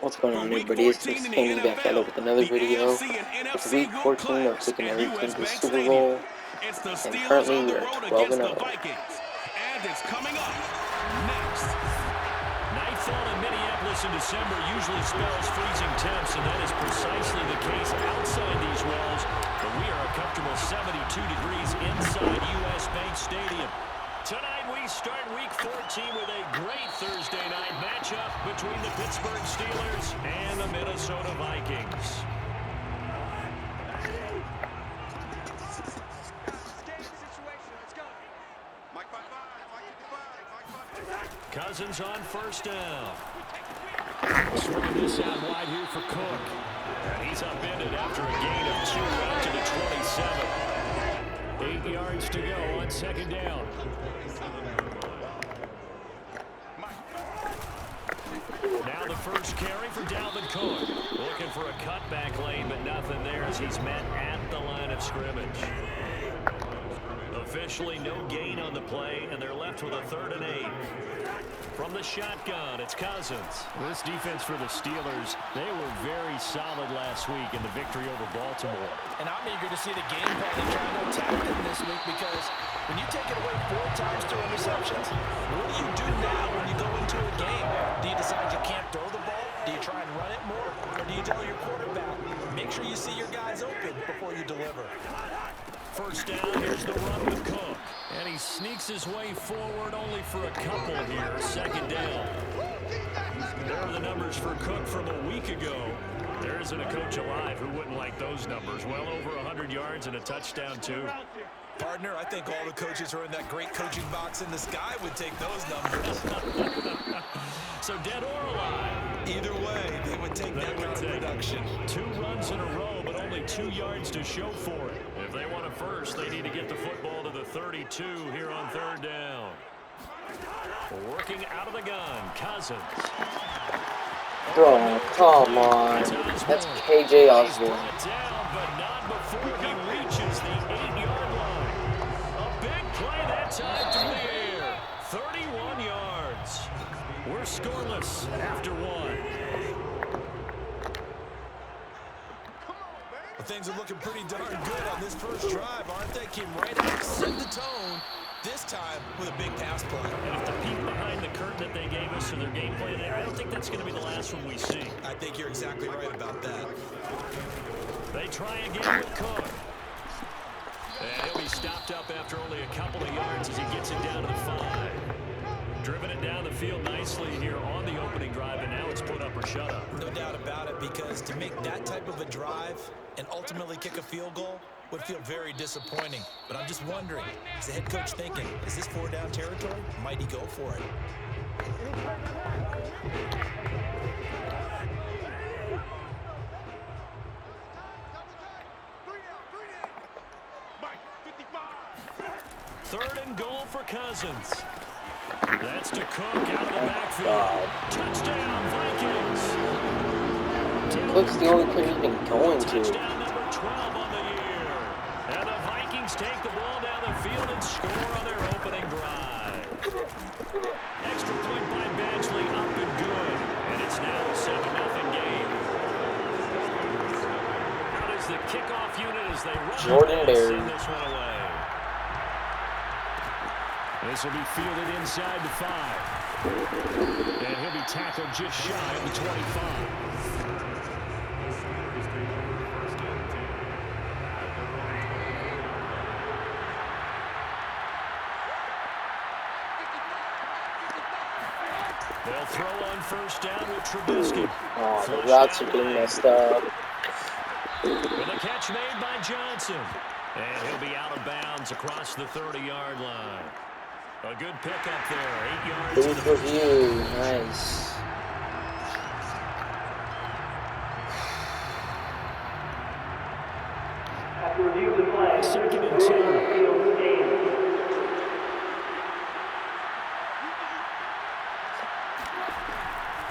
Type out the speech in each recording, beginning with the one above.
What's going on, everybody? It's Sandy back at it with another video. It's week 14 of taking every team to the Super Bowl, and currently we are 12-0. And it's coming up next. Nightfall in Minneapolis in December usually spells freezing temps, and that is precisely the case outside these walls. But we are a comfortable 72 degrees inside U.S. Bank Stadium. Tonight we start week 14 with a great Thursday night matchup between the Pittsburgh Steelers and the Minnesota Vikings. Cousins on first down. Swinging this out wide here for Cook. And he's upended after a gain of 2 out to the 27. 8 yards to go on second down. Now the first carry for Dalvin Cook. Looking for a cutback lane, but nothing there as he's met at the line of scrimmage. Officially no gain on the play, and they're left with a 3rd and 8. From the shotgun, it's Cousins. This defense for the Steelers, they were very solid last week in the victory over Baltimore. And I'm eager to see the game plan they try to attack them this week, because when you take it away 4 times through interceptions, what do you do now when you go into a game? Do you decide you can't throw the ball? Do you try and run it more? Or do you tell your quarterback, make sure you see your guys open before you deliver? First down, here's the run with Cook. And he sneaks his way forward only for a couple here. Second down. There are the numbers for Cook from a week ago. There isn't a coach alive who wouldn't like those numbers. Well over 100 yards and a touchdown, too. Partner, I think all the coaches who are in that great coaching box in the sky would take those numbers. So dead or alive? Either way, they would take that kind of production. 2 runs in a row, but only 2 yards to show for it. If they want a first, they need to get the football to the 32 here on 3rd down. Working out of the gun, Cousins. Oh, come on. That's KJ Osborne. Down, but not before he reaches the 8-yard line. A big play that time through the air. 31 yards. We're scoreless after 1. Well, things are looking pretty darn good on this first drive, aren't they? Came right out, set the tone, this time with a big pass play. And if the peek behind the curtain that they gave us in their game plan there, I don't think that's going to be the last one we see. I think you're exactly right about that. They try again with Cook. And he'll be stopped up after only a couple of yards as he gets it down to the 5. Driven it down the field nicely here on the opening drive, and now it's put up or shut up. No doubt about it, because to make that type of a drive and ultimately kick a field goal would feel very disappointing. But I'm just wondering, is the head coach thinking, is this 4-down territory? Might he go for it? Third and goal for Cousins. That's to Cook out of the backfield. Touchdown, Vikings. Cook's the only player he's been going to. Touchdown number 12 on the year. And the Vikings take the ball down the field and score on their opening drive. Extra point by Badgley, up and good. And it's now a 7-0 game. Out is the kickoff unit as they run Jordan Berry. send this one away. This will be fielded inside the 5. And he'll be tackled just shy of the 25. They'll throw on first down with Trubisky. Oh, the routes are getting messed up. With a catch made by Johnson. And he'll be out of bounds across the 30-yard line. A good pickup there, 8 yards. Good for you, nice. Second and 10.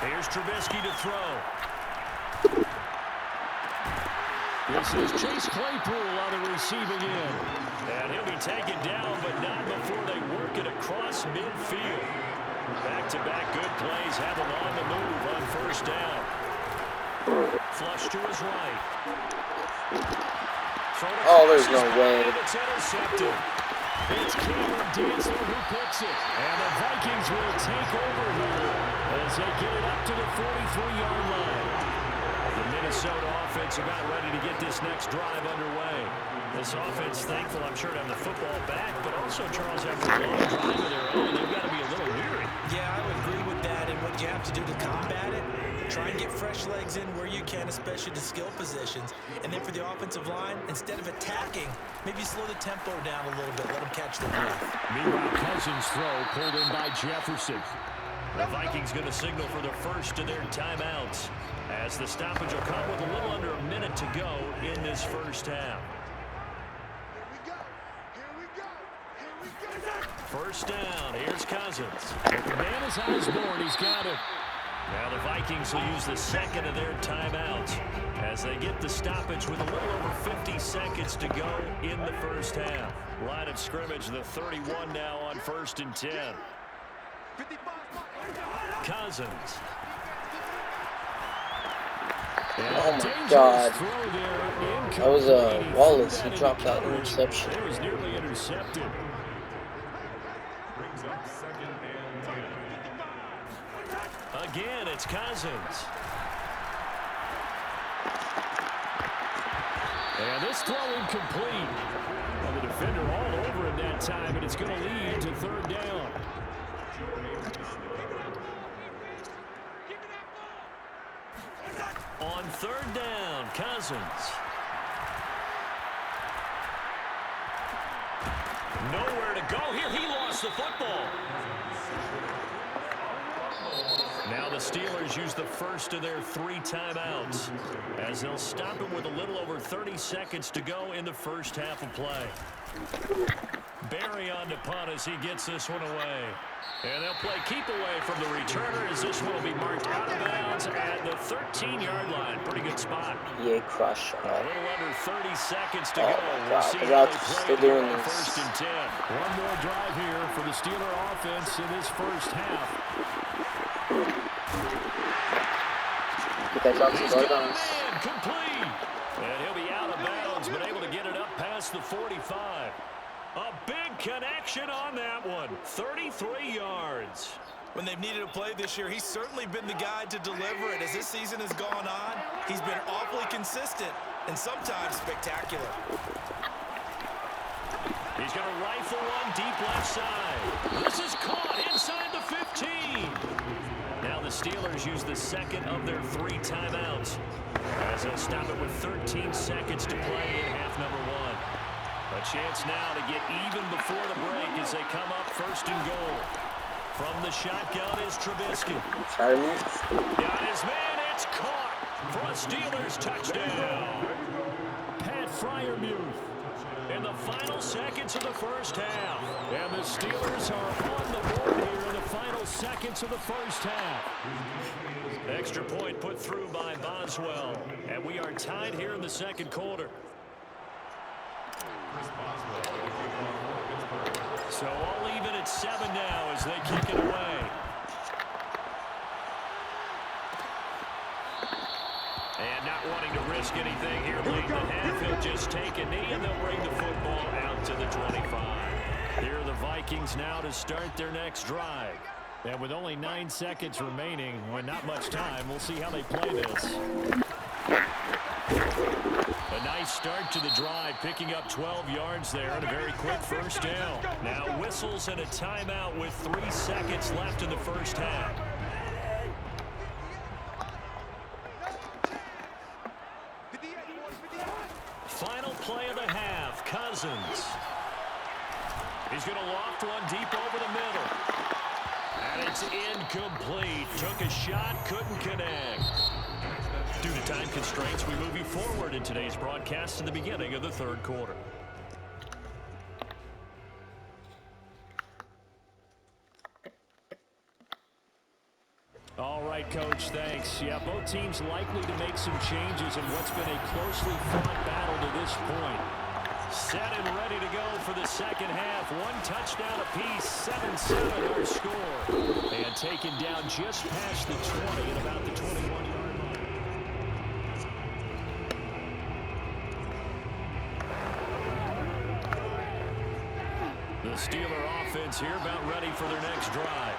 Here's Trubisky to throw. This is Chase Claypool on the receiving end. And he'll be taken down, but not before they work it across midfield. Back-to-back good plays have him on the move on first down. Flush to his right. Oh, there's no way. It's intercepted. It's Cameron Dantzler who picks it. And the Vikings will take over here as they get it up to the 43-yard line. The Minnesota offense about ready to get this next drive underway. This offense thankful, I'm sure, to have the football back, but also, Charles, after a long drive of their own, they've got to be a little weary. Yeah, I would agree with that. And what you have to do to combat it, try and get fresh legs in where you can, especially to skill positions. And then for the offensive line, instead of attacking, maybe slow the tempo down a little bit. Let them catch their breath. Meanwhile, Cousins' throw pulled in by Jefferson. The Vikings going to signal for the first of their timeouts as the stoppage will come with a little under a minute to go in this first half. First down, here's Cousins. The man is Osborne, he's got it. Now the Vikings will use the second of their timeouts as they get the stoppage with a little over 50 seconds to go in the first half. Line of scrimmage, the 31 now on 1st and 10. Cousins. Oh my God. That was Wallace. He dropped that interception. It was nearly intercepted. Again, it's Cousins. And this throw incomplete. And the defender all over him that time, and it's going to lead to 3rd down. On 3rd down, Cousins. Nowhere to go here. He lost the football. Now the Steelers use the first of their 3 timeouts as they'll stop it with a little over 30 seconds to go in the first half of play. Barry on the punt as he gets this one away. And they'll play keep away from the returner as this one will be marked out of bounds at the 13-yard line. Pretty good spot. Yeah, crush. A little under 30 seconds to go. We'll see how they play doing this. 1st and 10. One more drive here for the Steeler offense in this first half. Get that drop to He's got a guns. man complete. And he'll be out of bounds, but able to get it up past the 45. A big connection on that one. 33 yards. When they've needed a play this year, he's certainly been the guy to deliver it. As this season has gone on, he's been awfully consistent and sometimes spectacular. He's going to rifle one deep left side. This is caught inside the 15. Now the Steelers use the second of their 3 timeouts as they'll stop it with 13 seconds to play in half number 1. A chance now to get even before the break as they come up 1st and goal. From the shotgun is Trubisky. Got his man, it's caught for a Steelers touchdown. Pat Freiermuth in the final seconds of the first half. And the Steelers are on the board here in the final seconds of the first half. Extra point put through by Boswell. And we are tied here in the 2nd quarter. So all even at 7 now as they kick it away. And not wanting to risk anything here late in the half, he'll just take a knee and they'll bring the football out to the 25. Here are the Vikings now to start their next drive. And with only 9 seconds remaining, well, not much time, we'll see how they play this. A nice start to the drive, picking up 12 yards there and a very quick first down. Now whistles and a timeout with 3 seconds left in the first half. Final play of the half, Cousins. He's going to loft one deep over the middle. And it's incomplete. Took a shot, couldn't connect. Due to time constraints, we move you forward in today's broadcast to the beginning of the 3rd quarter. All right, Coach, thanks. Yeah, both teams likely to make some changes in what's been a closely fought battle to this point. Set and ready to go for the 2nd half. 1 touchdown apiece, 7-7 our score. And taken down just past the 20 at about the 21-yard line. The Steeler offense here about ready for their next drive.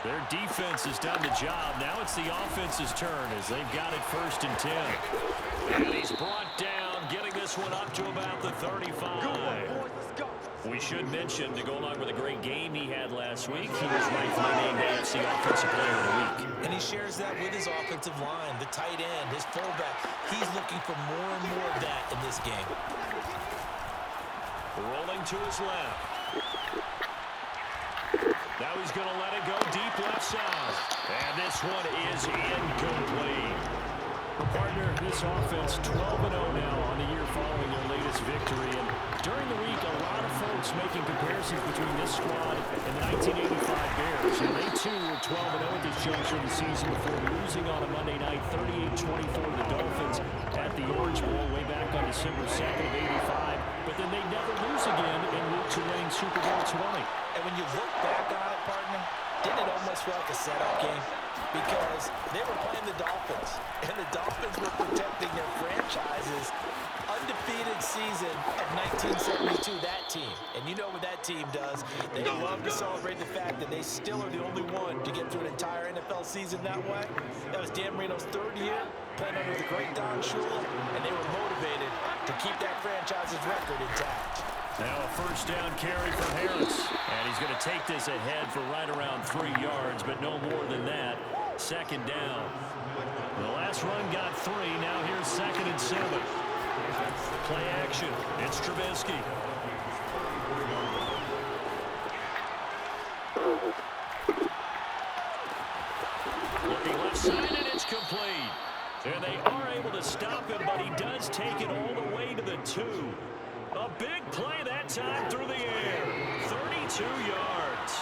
Their defense has done the job. Now it's the offense's turn as they've got it 1st and 10. And he's brought down, getting this one up to about the 35. We should mention, to go along with a great game he had last week, he was rightfully named AFC Offensive Player of the Week. And he shares that with his offensive line, the tight end, his fullback. He's looking for more and more of that in this game. Rolling to his left. Now he's going to let it go deep left side. And this one is incomplete. Partner, this offense 12-0 now on the year following their latest victory. And during the week, a lot of folks making comparisons between this squad and the 1985 Bears. And they, too, were 12-0 at this juncture of the season before losing on a Monday night 38-24 to the Dolphins at the Orange Bowl way back on December 2nd of '85. But then they never lose again en route to winning Super Bowl 20. And when you look back on it, partner, didn't it almost feel like a setup game? Because they were playing the Dolphins, and the Dolphins were protecting their franchise's undefeated season of 1972, that team. And you know what that team does. They love to celebrate the fact that they still are the only one to get through an entire NFL season that way. That was Dan Marino's 3rd year, playing under the great Don Shula, and they were motivated to keep that franchise's record intact. Now a 1st down carry for Harris. And he's going to take this ahead for right around 3 yards, but no more than that. 2nd down. The last run got 3. Now here's 2nd and 7. Play action. It's Trubisky. Looking left side, and it's complete. And they are able to stop him, but he does take it all the way to the 2. A big play that time through the air. 32 yards.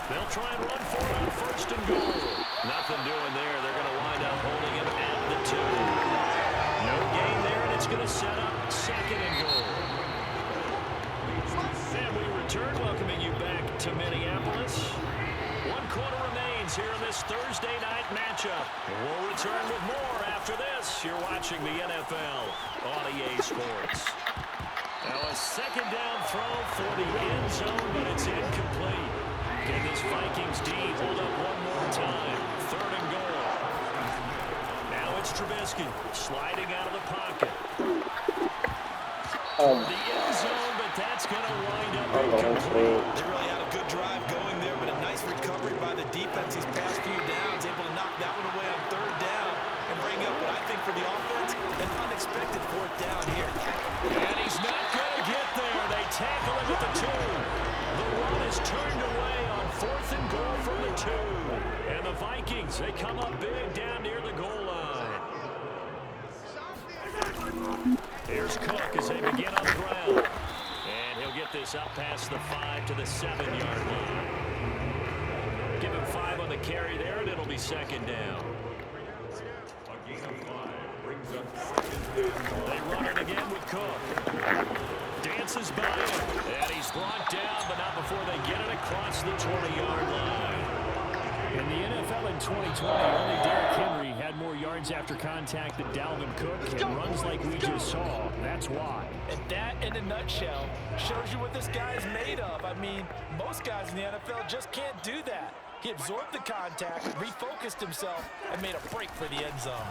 They'll try and run for it on 1st and goal. Nothing doing there. They're going to wind up holding him at the 2. No gain there, and it's going to set up 2nd and goal. And we return, welcoming you back to Minneapolis. 1 quarter remains here in this Thursday night matchup. We'll return with more after this. You're watching the NFL on EA Sports. Now a 2nd down throw for the end zone, but it's incomplete. Can this Vikings D hold up one more time? 3rd and goal. Now it's Trubisky sliding out of the pocket. The end zone, but that's going to wind up incomplete. They really had a good drive going there, but a nice recovery by the defense these past few downs, able to knock that one away on 3rd down and bring up what I think for the offense, an unexpected 4th down here. And he's not going to get there. They tackle him at the 2. The run is turned away on 4th and goal from the 2. And the Vikings, they come up big down near the goal line. Here's Cook as they begin on the ground. And he'll get this up past the 5 to the 7-yard line. Give him 5 on the carry there, and it'll be 2nd down. They run it again with Cook. Dances by him, and he's brought down, but not before they get it across the 20-yard line. In the NFL in 2020, only Derrick Henry had more yards after contact than Dalvin Cook, and runs like we just saw. That's why. And that, in a nutshell, shows you what this guy's made of. I mean, most guys in the NFL just can't do that. He absorbed the contact, refocused himself, and made a break for the end zone.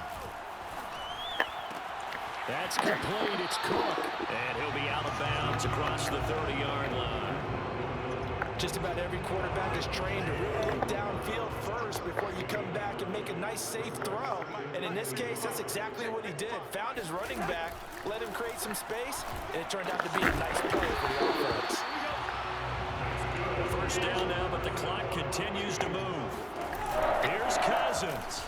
That's complete. It's Cook. And he'll be out of bounds across the 30-yard line. Just about every quarterback is trained to really look downfield first before you come back and make a nice, safe throw. And in this case, that's exactly what he did. Found his running back, let him create some space, and it turned out to be a nice play for the offense. 1st down now, but the clock continues to move. Here's Cousins.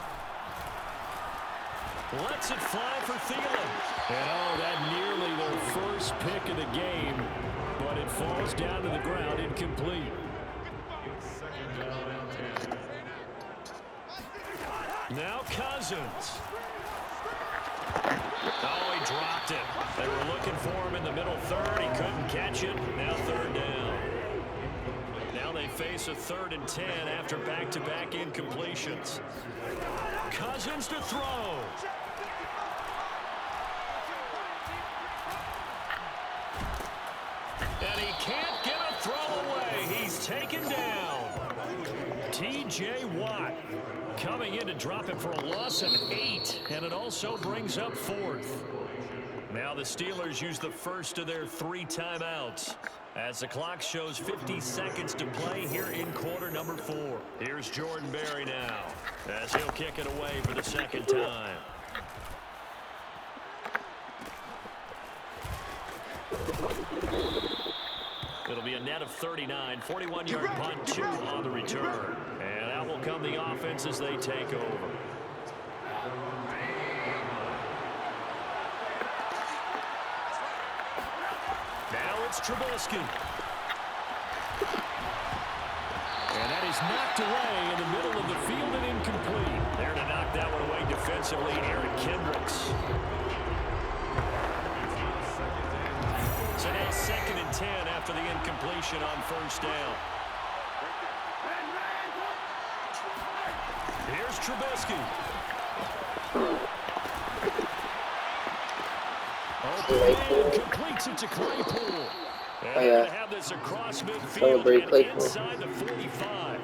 Lets it fly for Thielen. And oh, that nearly their first pick of the game, but it falls down to the ground incomplete. Now Cousins. Oh, he dropped it. They were looking for him in the middle 3rd. He couldn't catch it. Now 3rd down. Now they face a 3rd and 10 after back-to-back incompletions. Cousins to throw. And he can't get a throw away. He's taken down. T.J. Watt coming in to drop it for a loss of 8. And it also brings up 4th. Now the Steelers use the first of their 3 timeouts as the clock shows 50 seconds to play here in quarter number 4. Here's Jordan Berry now as he'll kick it away for the second time. It'll be a net of 39, 41-yard punt, 2 on the return. And out will come the offense as they take over. Now it's Trubisky. And that is knocked away in the middle of the field and incomplete. There to knock that one away defensively, Eric Kendricks. So now 2nd and 10 after the incompletion on first down. Here's Trubisky. Completes it to Claypool. And have this across midfield and inside the 45.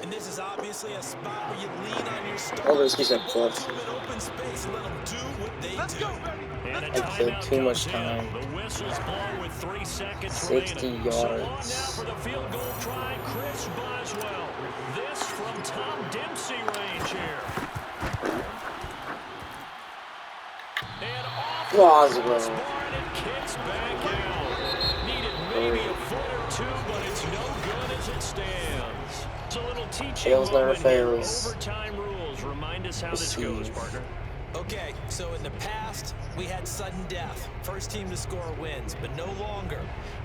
And this is obviously a spot where you lean on your stars. Open space, let them do what they do. And a timeout too much time. The whistles blow with 3 seconds 60 remaining. yards. So on now for the field goal try, Chris Boswell. This from Tom Dempsey range here. And off Boswell. and it kicks back out. Needed maybe a foot or 2, but it's no good as it stands. It's a little teaching Fails never moment here. fails. Overtime rules. Remind us how this goes, partner. Okay, so in the past, we had sudden death. First team to score wins, but no longer.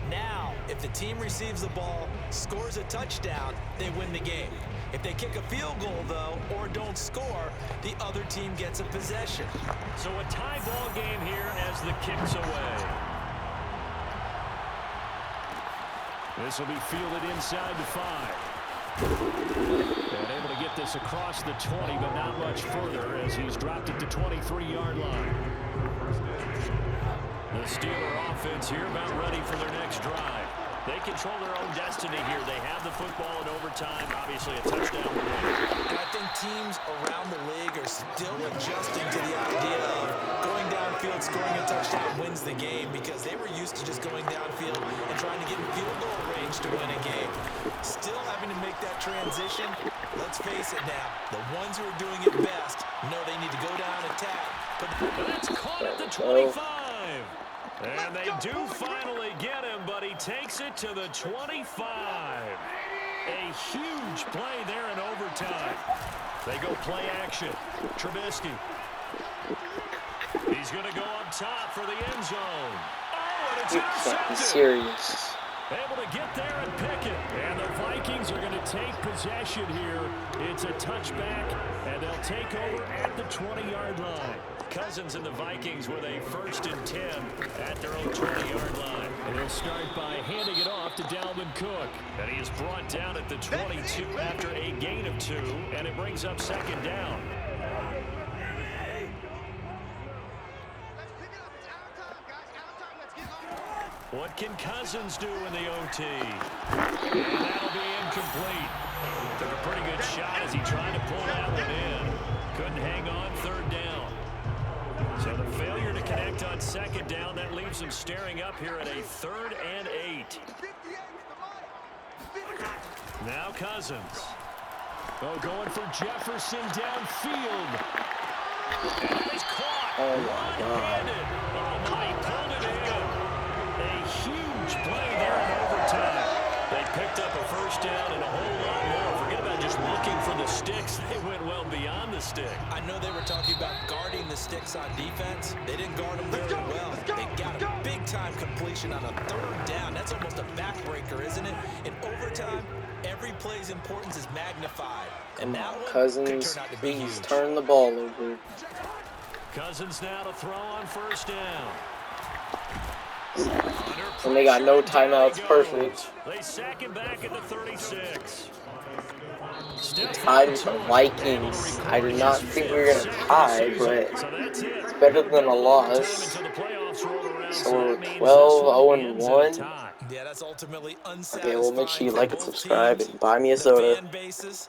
Now, if the team receives the ball, scores a touchdown, they win the game. If they kick a field goal, though, or don't score, the other team gets a possession. So a tie ball game here as the kick's away. This will be fielded inside the 5. And able to get this across the 20, but not much further as he's dropped it to 23-yard line. The Steeler offense here about ready for their next drive. They control their own destiny here. They have the football in overtime. Obviously a touchdown win. And I think teams around the league are still adjusting to the idea of going downfield, scoring a touchdown wins the game, because they were used to just going downfield and trying to get in field goal range to win a game. Still having to make that transition. Let's face it now, the ones who are doing it best know they need to go down and attack. But it's caught at the 25. And they do finally get him, but he takes it to the 25. A huge play there in overtime. They go play action. Trubisky. He's going to go up top for the end zone. Oh, and it's intercepted. Can't be serious. Able to get there and pick it. And the Vikings are going to take possession here. It's a touchback, and they'll take over at the 20-yard line. Cousins and the Vikings with a 1st and 10 at their own 20-yard line. And they'll start by handing it off to Dalvin Cook. And he is brought down at the 22 after a gain of 2, and it brings up 2nd down. What can Cousins do in the OT? And that'll be incomplete. Took a pretty good shot as he tried to pull that one in. Couldn't hang on 3rd down. So the failure to connect on 2nd down, that leaves him staring up here at a 3rd and 8. Now Cousins. Oh, going for Jefferson downfield. And that is caught. Oh, my God. Oh, my, he pulled it in. A huge play there in overtime. They picked up a 1st down and a whole lot more. Forget about just looking for the sticks. They went well beyond the stick. I know they were talking about guarding the sticks on defense. They didn't guard them very well. They got a big-time completion on a 3rd down. That's almost a backbreaker, isn't it? In overtime, every play's importance is magnified. And now Cousins, please turn the ball over. Cousins now to throw on 1st down. And they got no timeouts, perfect. They sack him back at the 36. Tied with the Vikings. I did not think we were going to tie, but it's better than a loss. So we're 12-0-1. Yeah, that's ultimately Okay, well, make sure unsatisfying you for like and both subscribe teams. and buy me a The soda. fan bases